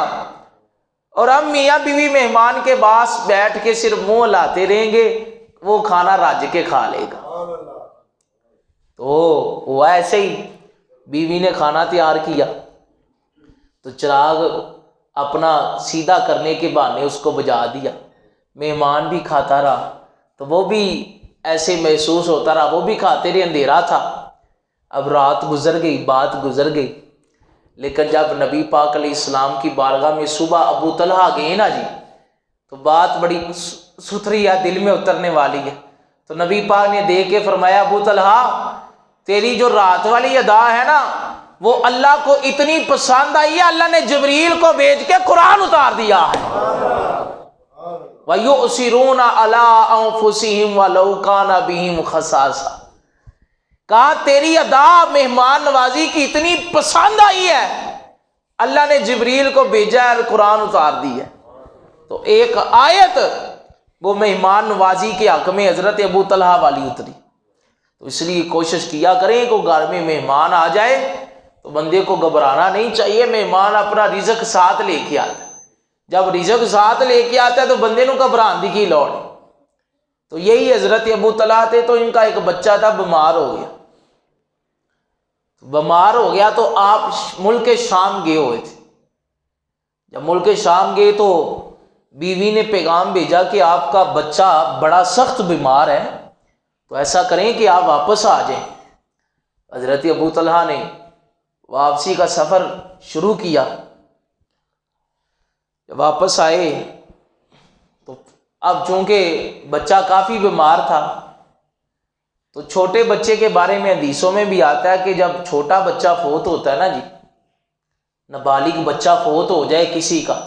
اور ہم میاں بیوی مہمان کے پاس بیٹھ کے صرف منہ ہلاتے رہیں گے، وہ کھانا رج کے کھا لے گا۔ تو ہوا ایسے ہی، بیوی نے کھانا تیار کیا تو چراغ اپنا سیدھا کرنے کے بہانے اس کو بجھا دیا، مہمان بھی کھاتا رہا تو وہ بھی ایسے محسوس ہوتا رہا، وہ بھی کھاتے رہے، اندھیرا تھا۔ اب رات گزر گئی، بات گزر گئی، لیکن جب نبی پاک علیہ السلام کی بارگاہ میں صبح ابو طلحہ گئے نا جی، تو بات بڑی ستھری ہے، دل میں اترنے والی ہے۔ تو نبی پاک نے دیکھ کے فرمایا ابو طلحہ تیری جو رات والی ادا ہے نا وہ اللہ کو اتنی پسند آئی ہے، اللہ نے جبریل کو بھیج کے قرآن اتار دیا ہے۔ وَيُؤْثِرُونَ عَلَىٰ أَنفُسِهِمْ وَلَوْ كَانَ بِهِمْ خَصَاصَةٌ، کہا تیری ادا مہمان نوازی کی اتنی پسند آئی ہے، اللہ نے جبریل کو بھیجا ہے اور قرآن اتار دی ہے۔ تو ایک آیت وہ مہمان نوازی کے حق میں حضرت ابو طلحہ والی اتری۔ تو اس لیے کوشش کیا کریں کہ گھر میں مہمان آ جائے تو بندے کو گھبرانا نہیں چاہیے، مہمان اپنا رزق ساتھ لے کے آتا ہے، جب رزق ساتھ لے کے آتا ہے تو بندے کو گھبران دی کی لوڑ ہے۔ تو یہی حضرت ابو طلحہ تھے، تو ان کا ایک بچہ تھا بیمار ہو گیا، بیمار ہو گیا تو آپ ملک شام گئے ہوئے تھے۔ جب ملک شام گئے تو بیوی نے پیغام بھیجا کہ آپ کا بچہ بڑا سخت بیمار ہے، تو ایسا کریں کہ آپ واپس آ جائیں۔ حضرت ابو طلحہ نے واپسی کا سفر شروع کیا۔ جب واپس آئے تو اب چونکہ بچہ کافی بیمار تھا، تو چھوٹے بچے کے بارے میں حدیثوں میں بھی آتا ہے کہ جب چھوٹا بچہ فوت ہوتا ہے نا جی، نابالغ بچہ فوت ہو جائے کسی کا،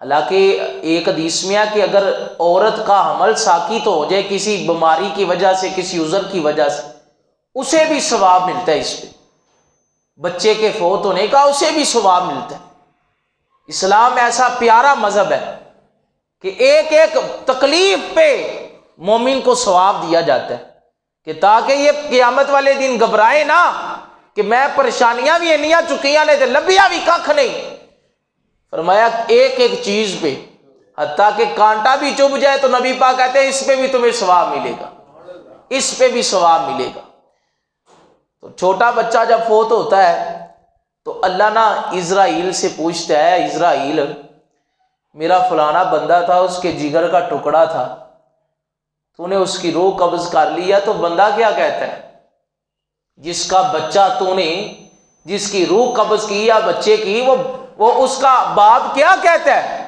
حالانکہ ایک حدیث میں ہے کہ اگر عورت کا حمل ساقط ہو جائے کسی بیماری کی وجہ سے، کسی عذر کی وجہ سے، اسے بھی ثواب ملتا ہے۔ اس پہ بچے کے فوت ہونے کا اسے بھی ثواب ملتا ہے۔ اسلام ایسا پیارا مذہب ہے کہ ایک ایک تکلیف پہ مومن کو ثواب دیا جاتا ہے، کہ تاکہ یہ قیامت والے دن گھبرائے نا کہ میں پریشانیاں بھی انیاں چکیاں نے لبیا بھی کھ نہیں۔ فرمایا ایک ایک چیز پہ حتیٰ کہ کانٹا بھی چبھ جائے تو نبی پاک کہتے ہیں اس پہ بھی تمہیں ثواب ملے گا، اس پہ بھی ثواب ملے گا۔ تو چھوٹا بچہ جب فوت ہوتا ہے تو اللہ نا اسرائیل سے پوچھتا ہے، اسرائیل میرا فلانا بندہ تھا، اس کے جگر کا ٹکڑا تھا، تو نے اس کی روح قبض کر لیا، تو بندہ کیا کہتا ہے؟ جس کا بچہ تو نے جس کی روح قبض کی یا بچے کی، وہ اس کا باپ کیا کہتا ہے؟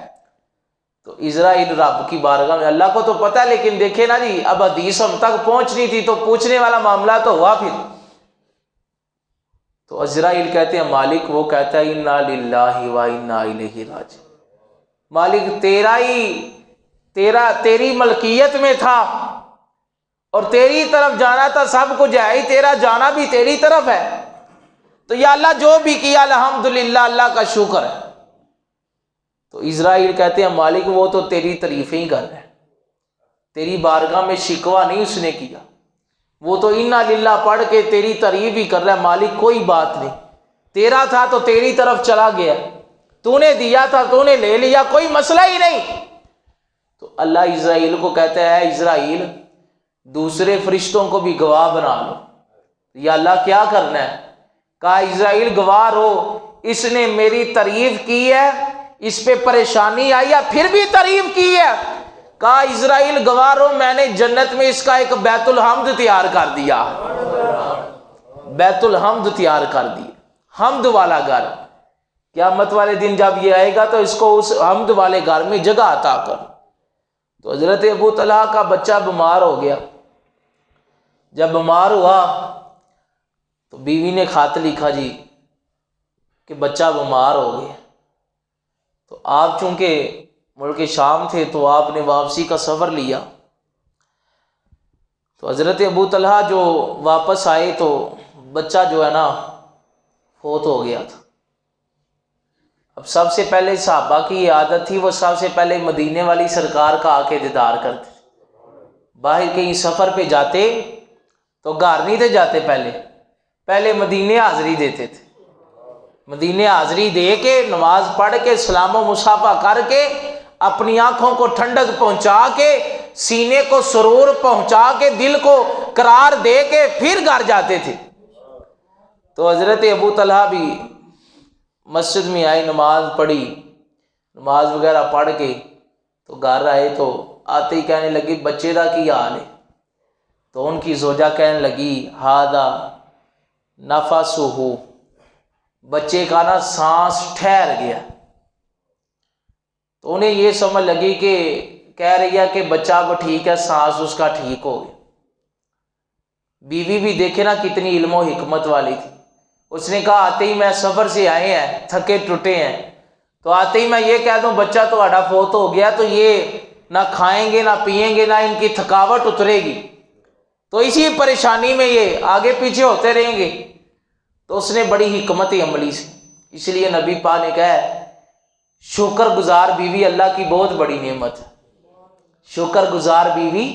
تو اسرائیل رب کی بارگاہ میں اللہ کو تو پتہ ہے، لیکن دیکھیں نا جی اب حدیث ہم تک پہنچنی تھی تو پوچھنے والا معاملہ تو ہوا۔ پھر تو اسرائیل کہتے ہیں مالک، وہ کہتا ہے انا للہ و انا الیہ راجعون، مالک تیری ملکیت میں تھا اور تیری طرف جانا تھا، سب کچھ ہے ہی تیرا، جانا بھی تیری طرف ہے، تو یا اللہ جو بھی کیا الحمدللہ اللہ کا شکر ہے۔ تو اسرائیل کہتے ہیں مالک وہ تو تیری تعریفیں ہی کر رہے ہیں، تیری بارگاہ میں شکوہ نہیں اس نے کیا، وہ تو انا للہ پڑھ کے تیری تعریف ہی کر رہا ہے، مالک کوئی بات نہیں، تیرا تھا تو تیری طرف چلا گیا، تو نے دیا تھا تو نے لے لیا، کوئی مسئلہ ہی نہیں۔ تو اللہ اسرائیل کو کہتا ہے اسرائیل دوسرے فرشتوں کو بھی گواہ بنا لو۔ یا اللہ کیا کرنا ہے؟ کہا اسرائیل گواہ ہو، اس نے میری تعریف کی ہے، اس پہ پریشانی آئی ہے پھر بھی تعریف کی ہے۔ کہا اسرائیل گواہ ہو، میں نے جنت میں اس کا ایک بیت الحمد تیار کر دیا، بیت الحمد تیار کر دیا، حمد والا گھر۔ قیامت والے دن جب یہ آئے گا تو اس کو اس حمد والے گھر میں جگہ عطا کر۔ تو حضرت ابو طلحہ کا بچہ بیمار ہو گیا۔ جب بیمار ہوا تو بیوی نے خط لکھا جی کہ بچہ بیمار ہو گیا۔ تو آپ چونکہ ملک شام تھے تو آپ نے واپسی کا سفر لیا۔ تو حضرت ابو طلحہ جو واپس آئے تو بچہ جو ہے نا فوت ہو گیا تھا۔ اب سب سے پہلے صحابہ کی یہ عادت تھی، وہ سب سے پہلے مدینے والی سرکار کا آ کے دیدار کرتے، باہر کہیں سفر پہ جاتے تو گھر نہیں تھے جاتے، پہلے مدینے حاضری دیتے تھے، مدینے حاضری دے کے نماز پڑھ کے سلام و مصافحہ کر کے اپنی آنکھوں کو ٹھنڈک پہنچا کے سینے کو سرور پہنچا کے دل کو قرار دے کے پھر گھر جاتے تھے۔ تو حضرت ابو طلحہ بھی مسجد میں آئے، نماز پڑھی، نماز وغیرہ پڑھ کے تو گھر آئے، تو آتے ہی کہنے لگی بچے دا کی حال ہے؟ تو ان کی زوجہ کہنے لگی ہاذا نفسہ، بچے کا نا سانس ٹھہر گیا۔ تو انہیں یہ سمجھ لگی کہ کہہ رہی ہے کہ بچہ اب ٹھیک ہے، سانس اس کا ٹھیک ہو گیا۔ بیوی بھی دیکھے نا کتنی علم و حکمت والی تھی، اس نے کہا آتے ہی میں سفر سے آئے ہیں، تھکے ٹوٹے ہیں، تو آتے ہی میں یہ کہہ دوں بچہ تو آڈا فوت ہو گیا، تو یہ نہ کھائیں گے نہ پئیں گے، نہ ان کی تھکاوٹ اترے گی، تو اسی پریشانی میں یہ آگے پیچھے ہوتے رہیں گے۔ تو اس نے بڑی حکمت عملی سے، اس لیے نبی پاک نے کہا ہے شکر گزار بیوی اللہ کی بہت بڑی نعمت ہے، شکر گزار بیوی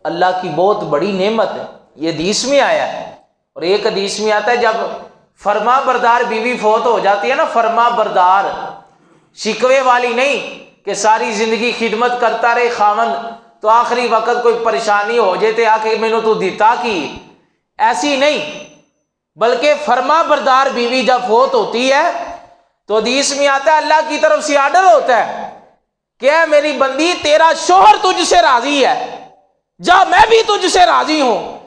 اللہ کی بہت بڑی نعمت ہے، یہ حدیث میں آیا ہے۔ اور ایک حدیث میں آتا ہے جب فرما بردار بیوی فوت ہو جاتی ہے نا، فرما بردار، شکوے والی نہیں کہ ساری زندگی خدمت کرتا رہے خاوند تو آخری وقت کوئی پریشانی ہو جاتے آ کے مینوں تو دیتا کی، ایسی نہیں، بلکہ فرما بردار بیوی جب فوت ہوتی ہے تو حدیث میں آتا ہے اللہ کی طرف سے آرڈر ہوتا ہے کہ اے میری بندی تیرا شوہر تجھ سے راضی ہے، جا میں بھی تجھ سے راضی ہوں،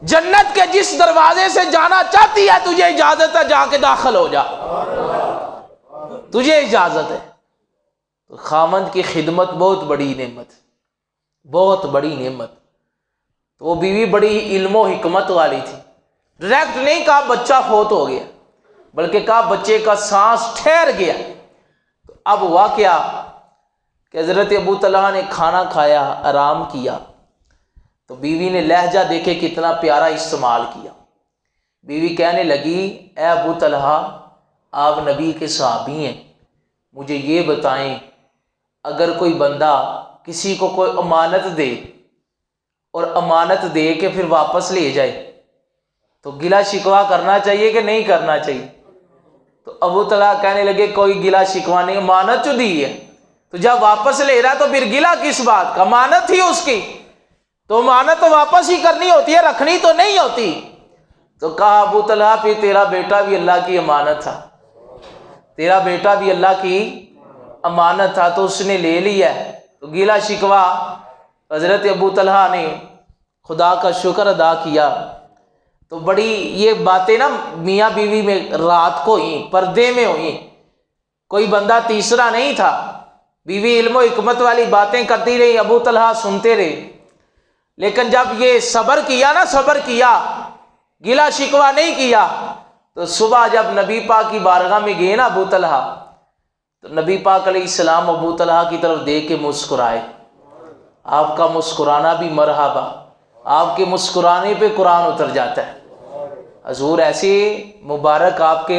جنت کے جس دروازے سے جانا چاہتی ہے تجھے اجازت ہے، جا کے داخل ہو جا، تجھے اجازت ہے۔ تو خامند کی خدمت بہت بڑی نعمت، بہت بڑی نعمت۔ تو وہ بیوی بڑی علم و حکمت والی تھی، ڈائریکٹ نہیں کہا بچہ فوت ہو گیا، بلکہ کہا بچے کا سانس ٹھہر گیا۔ تو اب ہوا کیا کہ حضرت ابو طلحہ نے کھانا کھایا، آرام کیا، تو بیوی نے لہجہ دیکھے کتنا پیارا استعمال کیا۔ بیوی کہنے لگی اے ابو طلحہ آپ نبی کے صحابی ہیں، مجھے یہ بتائیں اگر کوئی بندہ کسی کو کوئی امانت دے اور امانت دے کے پھر واپس لے جائے تو گلا شکوہ کرنا چاہیے کہ نہیں کرنا چاہیے؟ تو ابو طلحہ کہنے لگے کوئی گلا شکوہ نہیں، امانت جو دی ہے تو جب واپس لے رہا تو پھر گلا کس بات کا، امانت تھی اس کی، تو امانت تو واپس ہی کرنی ہوتی ہے، رکھنی تو نہیں ہوتی۔ تو کہا ابو طلحہ پھر تیرا بیٹا بھی اللہ کی امانت تھا، تیرا بیٹا بھی اللہ کی امانت تھا تو اس نے لے لیا ہے، تو گلا شکوہ حضرت ابو طلحہ نے خدا کا شکر ادا کیا۔ تو بڑی یہ باتیں نا میاں بیوی میں رات کو ہوئیں، پردے میں ہوئیں، کوئی بندہ تیسرا نہیں تھا، بیوی علم و حکمت والی باتیں کرتی رہی، ابو طلحہ سنتے رہے۔ لیکن جب یہ صبر کیا نا، صبر کیا، گلا شکوہ نہیں کیا، تو صبح جب نبی پاک کی بارگاہ میں گئے نا ابو طلحہ، تو نبی پاک علیہ السلام ابو طلحہ کی طرف دیکھ کے مسکرائے۔ آپ کا مسکرانا بھی مرحبا، آپ کے مسکرانے پہ قرآن اتر جاتا ہے۔ حضور ایسے مبارک آپ کے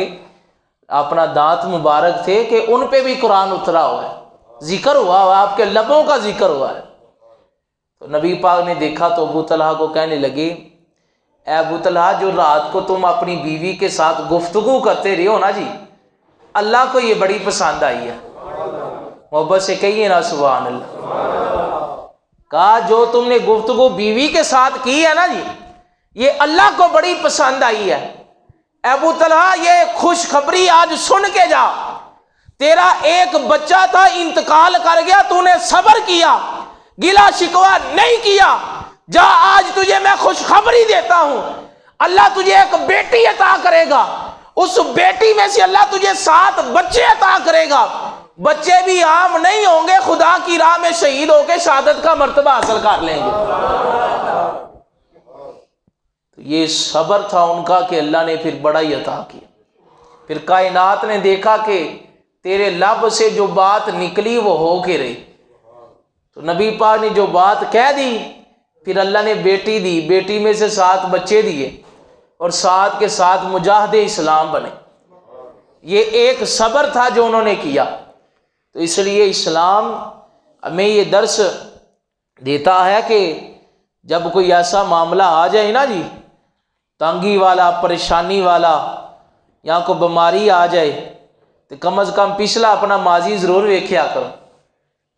اپنا دانت مبارک تھے کہ ان پہ بھی قرآن اترا ہوا ہے، ذکر ہوا ہوا، آپ کے لبوں کا ذکر ہوا ہے۔ تو نبی پاک نے دیکھا تو ابو طلحہ کو کہنے لگے اے ابو طلحہ جو رات کو تم اپنی بیوی کے ساتھ گفتگو کرتے رہے ہو نا جی، اللہ کو یہ بڑی پسند آئی ہے، محبت سے کہیے نا سبحان اللہ۔ کہا جو تم نے گفتگو بیوی کے ساتھ کی ہے نا جی، یہ اللہ کو بڑی پسند آئی ہے۔ اے ابو طلحہ یہ خوشخبری آج سن کے جا، تیرا ایک بچہ تھا انتقال کر گیا، تو نے صبر کیا، گلا شکوہ نہیں کیا، جا آج تجھے میں خوشخبری دیتا ہوں، اللہ تجھے ایک بیٹی عطا کرے گا، اس بیٹی میں سے اللہ تجھے 7 بچے عطا کرے گا، بچے بھی عام نہیں ہوں گے، خدا کی راہ میں شہید ہو کے شہادت کا مرتبہ حاصل کر لیں گے۔ تو یہ صبر تھا ان کا کہ اللہ نے پھر بڑا ہی عطا کیا۔ پھر کائنات نے دیکھا کہ تیرے لب سے جو بات نکلی وہ ہو کے رہی، تو نبی پاک نے جو بات کہہ دی پھر اللہ نے بیٹی دی، بیٹی میں سے 7 بچے دیے اور 7 کے 7 مجاہد اسلام بنے۔ یہ ایک صبر تھا جو انہوں نے کیا۔ تو اس لیے اسلام ہمیں یہ درس دیتا ہے کہ جب کوئی ایسا معاملہ آ جائے نا جی، تنگی والا، پریشانی والا، یا کوئی بیماری آ جائے، تو کم از کم پچھلا اپنا ماضی ضرور ویکھیا کرو